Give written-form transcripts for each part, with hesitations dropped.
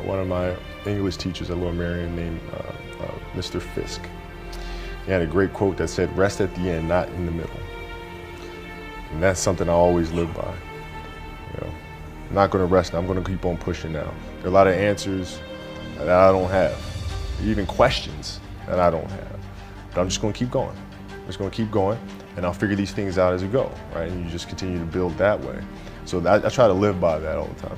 one of my English teachers at Lower Merion named Mr. Fisk. He had a great quote that said, "Rest at the end, not in the middle." And that's something I always live by. I'm not going to rest. I'm going to keep on pushing now. There are a lot of answers that I don't have, even questions that I don't have. But I'm just going to keep going. I'm just going to keep going, and I'll figure these things out as we go, right? And you just continue to build that way. So I try to live by that all the time.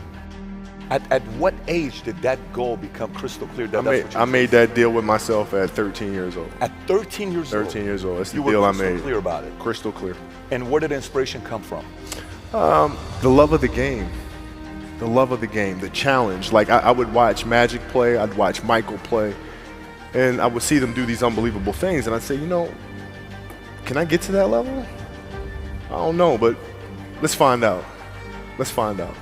At what age did that goal become crystal clear? I made that deal with myself at 13 years old. At 13 years old? 13 years old. That's the you deal were I made. crystal clear about it? Crystal clear. And where did inspiration come from? The love of the game. The love of the game, the challenge. Like I would watch Magic play, I'd watch Michael play, and I would see them do these unbelievable things, and I'd say, can I get to that level? I don't know, but let's find out. Let's find out.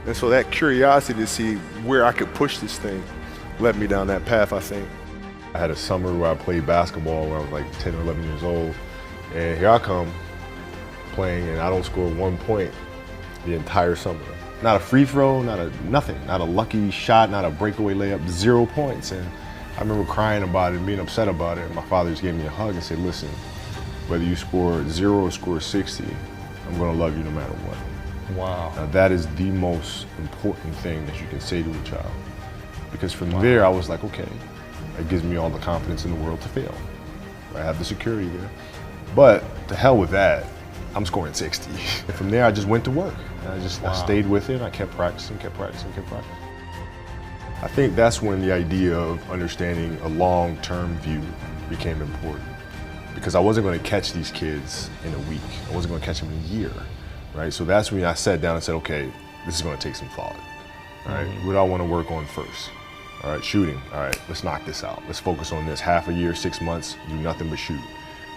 And so that curiosity to see where I could push this thing led me down that path, I think. I had a summer where I played basketball when I was like 10 or 11 years old, and here I come playing, and I don't score 1 point the entire summer. Not a free throw, nothing, not a lucky shot, not a breakaway layup, 0 points. And I remember crying about it and being upset about it. And my father just gave me a hug and said, "Listen, whether you score 0 or score 60, I'm gonna love you no matter what." Wow. Now that is the most important thing that you can say to a child. Because from there, I was like, okay, it gives me all the confidence in the world to fail. I have the security there. But to hell with that, I'm scoring 60. And from there, I just went to work. And I stayed with it. I kept practicing. I think that's when the idea of understanding a long-term view became important. Because I wasn't going to catch these kids in a week. I wasn't going to catch them in a year, right? So that's when I sat down and said, okay, this is going to take some thought, right? What do I want to work on first? All right, shooting. All right, let's knock this out. Let's focus on this. Half a year, 6 months, do nothing but shoot.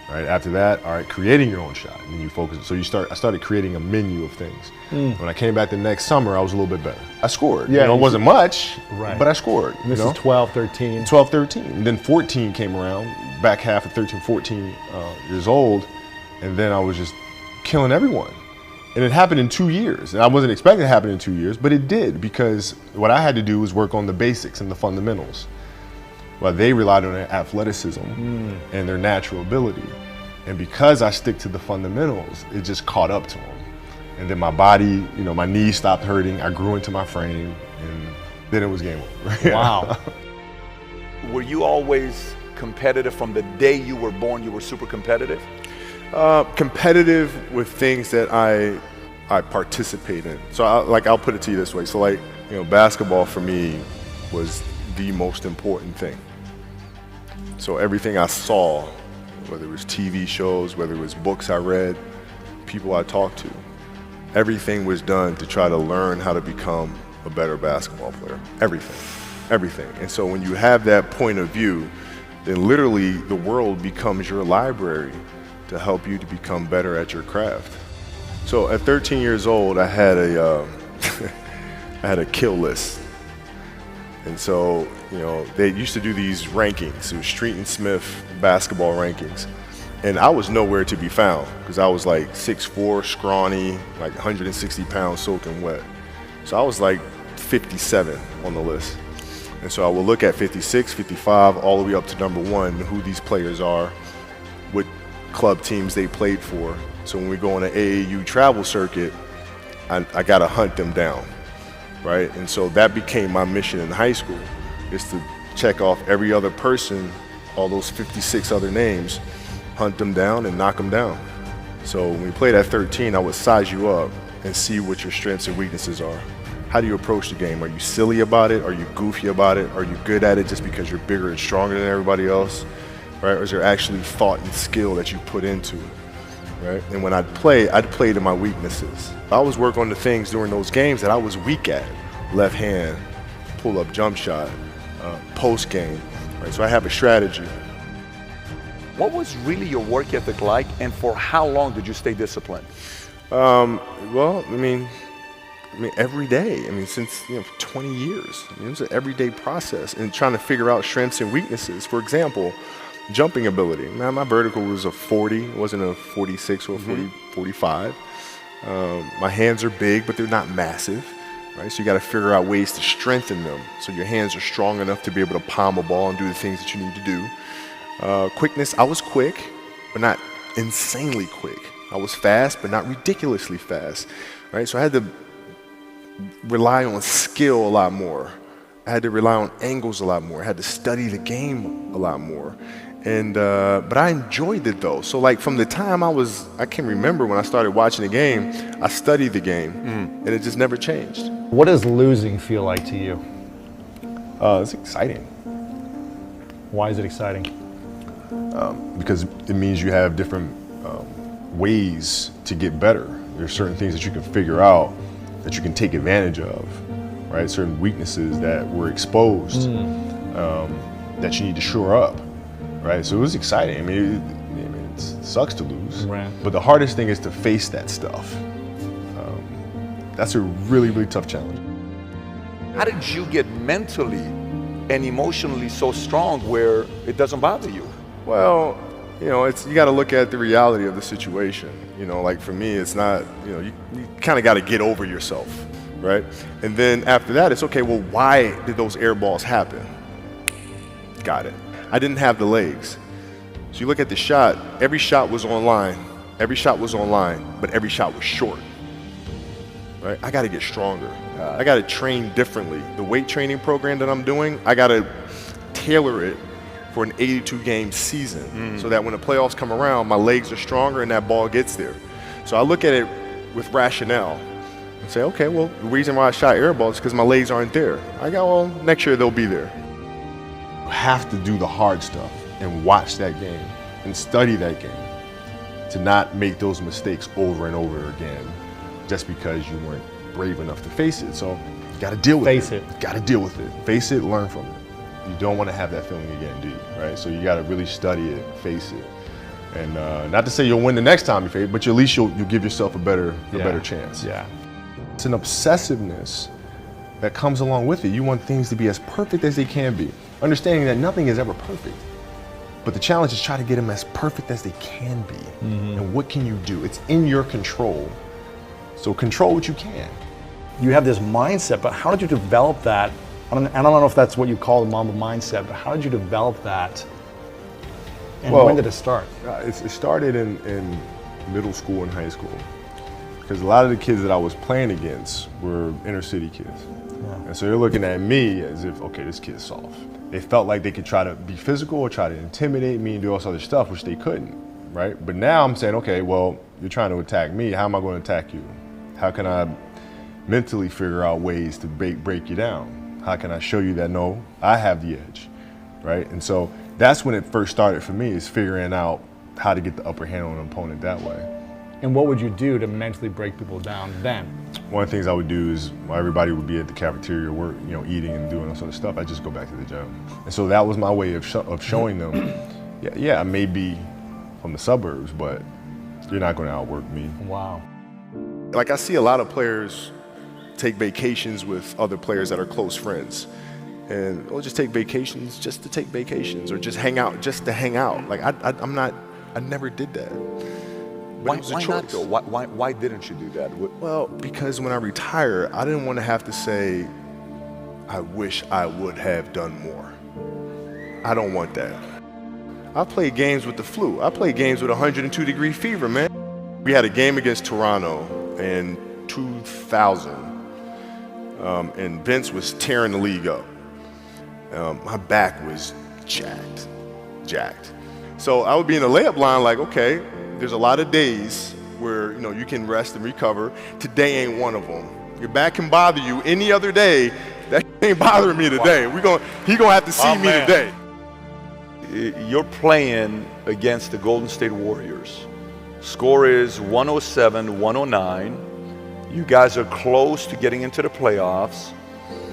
Right, after that, all right, creating your own shot, and then you focus. So I started creating a menu of things. When I came back the next summer, I was a little bit better. I scored. Yeah, it wasn't much, right, but I scored. This is 12, 13. 12, 13. And then 14 came around, back half of 13, 14 years old, and then I was just killing everyone. And it happened in 2 years. And I wasn't expecting it to happen in 2 years, but it did, because what I had to do was work on the basics and the fundamentals. Well, they relied on their athleticism and their natural ability. And because I stick to the fundamentals, it just caught up to them. And then my body, my knees stopped hurting. I grew into my frame, and then it was game over. Wow. Were you always competitive from the day you were born? You were super competitive? Competitive with things that I participate in. So I'll put it to you this way. So basketball for me was the most important thing. So everything I saw, whether it was TV shows, whether it was books I read, people I talked to, everything was done to try to learn how to become a better basketball player. Everything. And so when you have that point of view, then literally the world becomes your library to help you to become better at your craft. So at 13 years old, I had a I had a kill list. And so, they used to do these rankings. It was Street and Smith basketball rankings. And I was nowhere to be found because I was like 6'4", scrawny, like 160 pounds soaking wet. So I was like 57 on the list. And so I would look at 56, 55, all the way up to number 1, who these players are, what club teams they played for. So when we go on an AAU travel circuit, I got to hunt them down. Right? And so that became my mission in high school, is to check off every other person, all those 56 other names, hunt them down and knock them down. So when we played at 13, I would size you up and see what your strengths and weaknesses are. How do you approach the game? Are you silly about it? Are you goofy about it? Are you good at it just because you're bigger and stronger than everybody else? Right? Or is there actually thought and skill that you put into it? Right? And when I'd play to my weaknesses. I always work on the things during those games that I was weak at. Left hand, pull-up jump shot, post game. Right? So I have a strategy. What was really your work ethic like, and for how long did you stay disciplined? Well, I mean, every day. Since 20 years. It was an everyday process, and trying to figure out strengths and weaknesses. For example, jumping ability. My vertical was a 40, it wasn't a 46 or a 45. My hands are big, but they're not massive. right? So you got to figure out ways to strengthen them so your hands are strong enough to be able to palm a ball and do the things that you need to do. Quickness, I was quick, but not insanely quick. I was fast, but not ridiculously fast, right? So I had to rely on skill a lot more. I had to rely on angles a lot more. I had to study the game a lot more. And but I enjoyed it though. So like from the time I can remember when I started watching the game, I studied the game, and it just never changed. What does losing feel like to you? It's exciting Why is it exciting? because it means you have different ways to get better. There's certain things that you can figure out that you can take advantage of, right? Certain weaknesses that were exposed that you need to shore up, right? So it was exciting. I mean, it sucks to lose, Right. but the hardest thing is to face that stuff. That's a really, really tough challenge. How did you get mentally and emotionally so strong where it doesn't bother you? Well, you got to look at the reality of the situation. Like for me, it's not, you kind of got to get over yourself, right? And then after that, it's okay, well, why did those air balls happen? Got it. I didn't have the legs. So you look at the shot, every shot was online. Every shot was online, but every shot was short, right? I got to get stronger. I got to train differently. The weight training program that I'm doing, I got to tailor it for an 82-game season so that when the playoffs come around, my legs are stronger and that ball gets there. So I look at it with rationale and say, okay, well, the reason why I shot air balls is because my legs aren't there. I go, well, next year they'll be there. You have to do the hard stuff and watch that game and study that game to not make those mistakes over and over again just because you weren't brave enough to face it. So you got to deal with it. Face it. Got to deal with it. Face it, learn from it. You don't want to have that feeling again, do you? Right? So you got to really study it, face it, and not to say you'll win the next time you face it, but at least you'll give yourself a better chance. Yeah. It's an obsessiveness that comes along with it. You want things to be as perfect as they can be, understanding that nothing is ever perfect. But the challenge is try to get them as perfect as they can be. And what can you do? It's in your control. So control what you can. You have this mindset, but how did you develop that? I don't know if that's what you call the Mamba mindset, but how did you develop that? And Well, when did it start? It started in middle school and high school. Because a lot of the kids that I was playing against were inner city kids. And so they're looking at me as if, okay, this kid's soft. They felt like they could try to be physical or try to intimidate me and do all this other stuff, which they couldn't, right? But now I'm saying, okay, well, you're trying to attack me. How am I going to attack you? How can I mentally figure out ways to break you down? How can I show you that, no, I have the edge, right? And so that's when it first started for me, is figuring out how to get the upper hand on an opponent that way. And what would you do to mentally break people down then? One of the things I would do is, while everybody would be at the cafeteria work, eating and doing all sort of stuff, I just go back to the gym. And so that was my way of showing them, yeah, I may be from the suburbs, but you're not going to outwork me. Wow. Like I see a lot of players take vacations with other players that are close friends. And we'll just take vacations just to take vacations, or just hang out just to hang out. Like I never did that. But it was a Why not choice. though? Why didn't you do that? Well, because when I retire, I didn't want to have to say, I wish I would have done more. I don't want that. I played games with the flu. I played games with 102-degree fever, man. We had a game against Toronto in 2000, and Vince was tearing the league up. My back was jacked. So I would be in the layup line like, okay, there's a lot of days where you can rest and recover. Today ain't one of them. Your back can bother you any other day. That ain't bothering me today. He gonna have to see me today. You're playing against the Golden State Warriors. Score is 107-109. You guys are close to getting into the playoffs.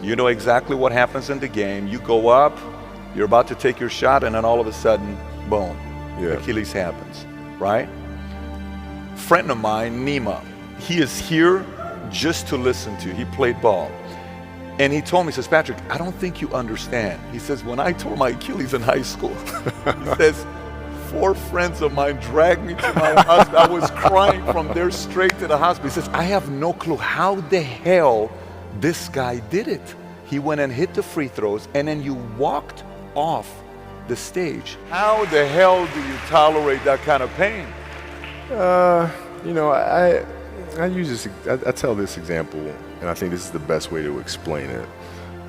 You know exactly what happens in the game. You go up, you're about to take your shot, and then all of a sudden, boom, Achilles happens, right? Friend of mine, Nima, he is here just to listen to. He played ball. And he told me, he says, Patrick, I don't think you understand. He says, when I tore my Achilles in high school, he says, 4 friends of mine dragged me to my hospital. I was crying from there straight to the hospital. He says, I have no clue how the hell This guy did it. He went and hit the free throws, and then you walked off the stage. How the hell do you tolerate that kind of pain? You know, I use this. I tell this example, and I think this is the best way to explain it.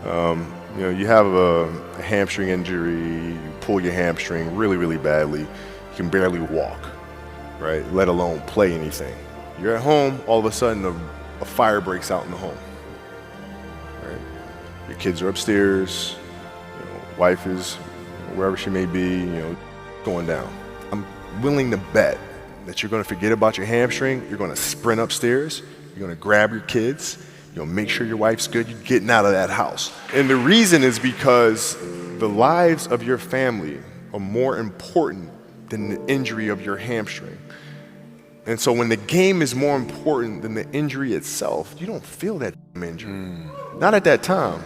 You know, you have a hamstring injury, you pull your hamstring really, really badly, you can barely walk, right? Let alone play anything. You're at home, all of a sudden a fire breaks out in the home, right? Your kids are upstairs, you know, wife is wherever she may be, you know, going down. I'm willing to bet that you're going to forget about your hamstring, you're going to sprint upstairs, you're going to grab your kids, you'll make sure your wife's good, you're getting out of that house. And the reason is because the lives of your family are more important than the injury of your hamstring. And so when the game is more important than the injury itself, you don't feel that injury. Not at that time.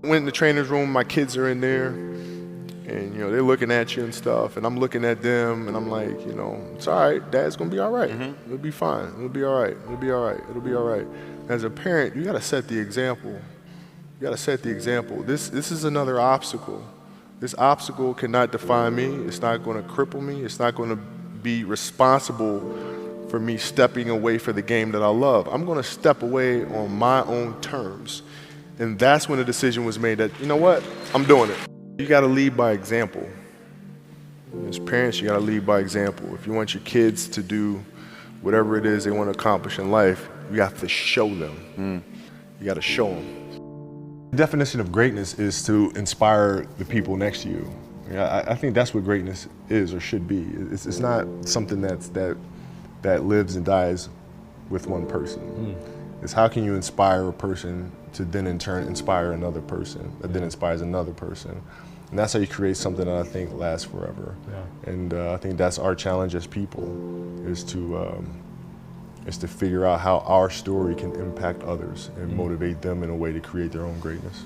Went in the trainer's room, my kids are in there, and you know, they're looking at you and stuff, and I'm looking at them, and I'm like, you know, it's all right, Dad's gonna be all right. It'll be fine, it'll be all right, it'll be all right, it'll be all right. As a parent, you gotta set the example. You gotta set the example. This is another obstacle. This obstacle cannot define me, it's not gonna cripple me, it's not gonna be responsible for me stepping away for the game that I love. I'm gonna step away on my own terms. And that's when the decision was made that, you know what, I'm doing it. You gotta lead by example. As parents, you gotta lead by example. If you want your kids to do whatever it is they wanna accomplish in life, you have to show them. You gotta show them. The definition of greatness is to inspire the people next to you. I think that's what greatness is or should be. It's not something that lives and dies with one person. It's how can you inspire a person to then in turn inspire another person that then inspires another person. And that's how you create something that I think lasts forever. Yeah. And I think that's our challenge as people, is to figure out how our story can impact others and motivate them in a way to create their own greatness.